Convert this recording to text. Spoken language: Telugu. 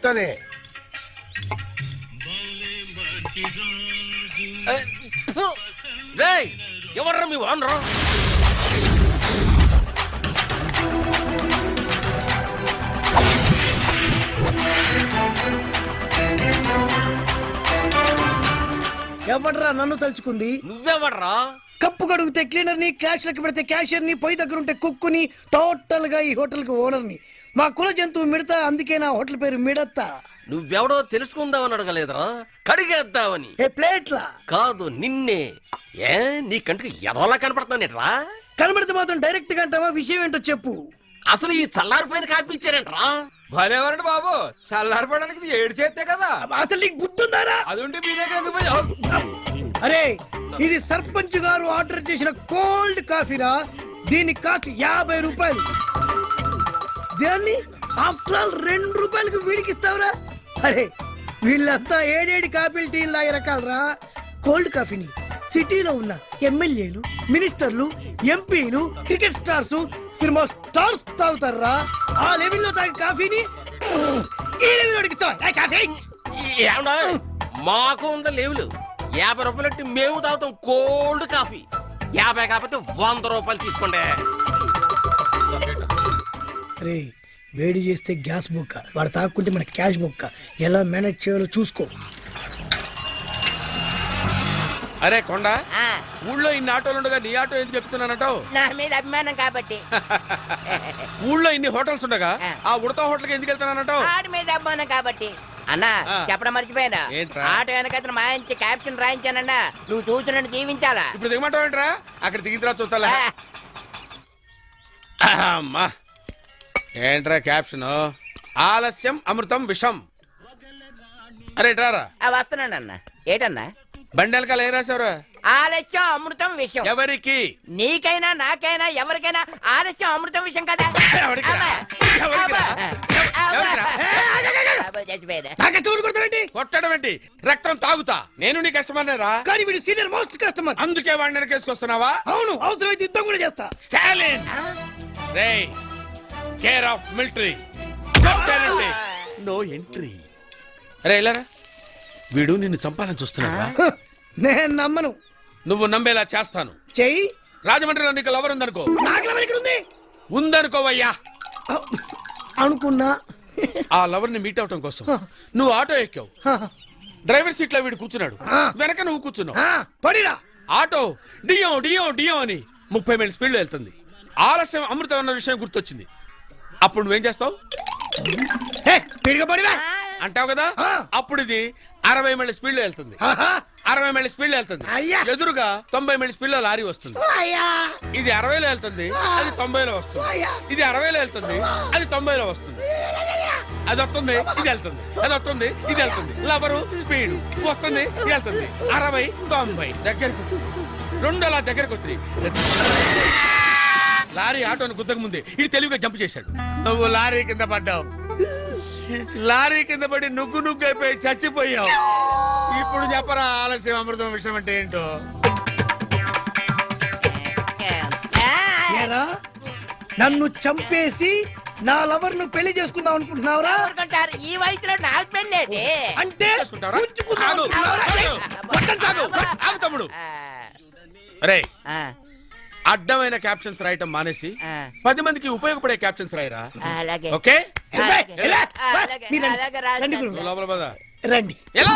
చెప్తానే. ఎవర్రా మీ వానరు? ఎవడ్రా నన్ను తలుచుకుంది? నువ్వెవర్రా? కప్పు కడుగుతే క్లీనర్ ని, క్యాష్ లెక్క పెడితే క్యాషియర్ ని, పొయ్యి దగ్గర ఉంటే కుక్కుని, టోటల్ గా ఈ హోటల్ కి ఓనర్ ని. మా కుల జంతువు మిడతా, అందుకే నా హోటల్ పేరు మిడతా. నువ్వెవడో తెలుసుకుందామని అడగలేదురా, కడిగేద్దామని. ఏ ప్లేట్లా కాదు నిన్నే. ఏ నీ కంటికి ఎదవలా కనపడతానేట్రా? కనబడితే మాత్రం డైరెక్ట్ గా అంటావా? విషయం ఏంటో చెప్పు. అసలు ఈ చల్లారిపోయిన కాపీ ఇచ్చారేంట్రా? భలేవారండి బాబు, చల్లారిపోవడానికి 7 చేస్తే కదా. అసలు నీకు బుద్ధుందారా? అది ఉంటే మీ దగ్గర ఎందుకు పోయి? అరే ఇది సర్పంచ్ గారు ఆర్డర్ చేసిన కోల్డ్ కాఫీరా. దీని కాస్ట్ 50 రూపాయలు. దాన్ని ఆఫ్టర్ ఆల్ 2 రూపాయలకు వీడికి ఇస్తావురా? అరే వీళ్ళంతా 7 కాఫీలు టీ లాగే రకాలరా. కోల్డ్ కాఫీని సిటీలో ఉన్న ఎమ్మెల్యేలు, మినిస్టర్లు, ఎంపీలు, క్రికెట్ స్టార్స్, సినిమా స్టార్స్ తాగుతారా. ఆ లెవెల్లో తాగే కాఫీని ఈ లెవెల్లోకి ఇస్తావా కాఫీ? ఏమన్నా మాకు ఉందా లేవులు? 50 రూపాయలు మేము తాగుతాం కోల్డ్ కాఫీ. 50 కాకపోతే 100 రూపాయలు తీసుకోండి. రే వేడి చేస్తే గ్యాస్ బొక్క, వాడు తాక్కుంటే మన క్యాష్ బొక్క. ఎలా మేనేజ్ చేయాలో చూసుకో. అరే కొండ, ఊళ్ళో ఇన్ని ఆటోలు ఉండగా నీ ఆటో ఎందుకు చెప్తున్నానంటావు? నా మీద అభిమానం కాబట్టి. ఊళ్ళో ఇన్ని హోటల్స్ ఉండగా ఆ ఉడతా హోటల్కి ఎందుకు వెళ్తున్నానంటావు? ఆడి మీద అభిమానం కాబట్టి. అన్నా చెప్పడం మర్చిపోయినా, ఏంట్రా? ఆటో వెనకతను మంచి క్యాప్షన్ రాయించానన్నా, నువ్వు చూసి నన్ను దీవించాలా. ఇప్పుడు దిగమంటావు ఏంట్రా? అక్కడ దిగిన తర్వాత చూస్తా. అమ్మా ఏంట్రా క్యాప్షన్? ఆలస్యం అమృతం విషం. అరే రారా. వస్తున్నాను అన్న. ఏటన్నా? బండి వెనకాల ఏం రాశారు? ఆలస్యం అమృతం విషయం. ఎవరికి? నీకైనా నాకైనా ఎవరికైనా ఆలస్యం అమృతం విషయం కదా. కొట్టడం ఏంటి? రక్తం తాగుతా. నేను నీ కస్టమర్ రా. కానీ వీడు సీనియర్ మోస్ట్ కస్టమర్. అందుకే వాడిని వెనకేసుకొస్తున్నావా? అవును, అవసరమైతే యుద్ధం కూడా చేస్తా. స్టాలిన్ రే care of military, no entry. అరే ఇలారా, వీడు నిన్ను చంపాలని చూస్తున్నావా? నేను నమ్మను. నువ్వు నమ్మేలా చేస్తాను. చెయ్యి. రాజమండ్రిలో నీకు లవర్ ఉందనుకో. నాకు లవర్ ఇక్కడ ఉంది. ఉందనుకోవయ్యా. అనుకున్నా. ఆ లవర్ ని మీట్ అవటం కోసం నువ్వు ఆటో ఎక్కావు. డ్రైవర్ సీట్ లో వీడు కూర్చున్నాడు, వెనక నువ్వు కూర్చున్నావు. పడిరా. ఆటో డియో డియో డియో అని 30 మైళ్ళ స్పీడ్ లో వెళ్తుంది. ఆలస్యం అమృతం అన్న విషయం గుర్తొచ్చింది. అప్పుడు నువ్వేం చేస్తావు? అంటావు కదా. అప్పుడు ఇది 60 మైళ్ళ స్పీడ్ లో వెళ్తుంది. 60 మైళ్ళ స్పీడ్ లో వెళ్తుంది. ఎదురుగా 90 మైళ్ళ స్పీడ్ లో లారీ వస్తుంది. ఇది 60లో వెళ్తుంది, అది 90లో వస్తుంది. ఇది 60లో వెళ్తుంది, అది 90లో వస్తుంది. అది వస్తుంది, ఇది వెళ్తుంది. అది వస్తుంది, ఇది వెళ్తుంది. లవరు స్పీడ్ వస్తుంది, ఇది వెళ్తుంది. 60 90 దగ్గరకు వచ్చింది. 2 అలా దగ్గరకు వచ్చింది. లారీ ఆటోని గుద్దక ముందే ఇది తెలివిగా జంప్ చేశాడు. నువ్వు లారీ కింద పడ్డావు. లారీ కింద పడి నుగ్గు నుగ్గు అయిపోయి చచ్చిపోయావు. ఇప్పుడు చెప్పరా ఆలస్యం అమృతం విషయం అంటే ఏంటో? నన్ను చంపేసి నా లవర్ ను పెళ్లి చేసుకుందాం అనుకుంటున్నావురా? ఈ వయసులో నాకు పెళ్ళి అంటే తమ్ముడు రే, అడ్డమైన క్యాప్షన్స్ రాయటం మానేసి 10 మందికి ఉపయోగపడే క్యాప్షన్స్ రాయరా. అలాగే. ఓకే రండి. ఎలా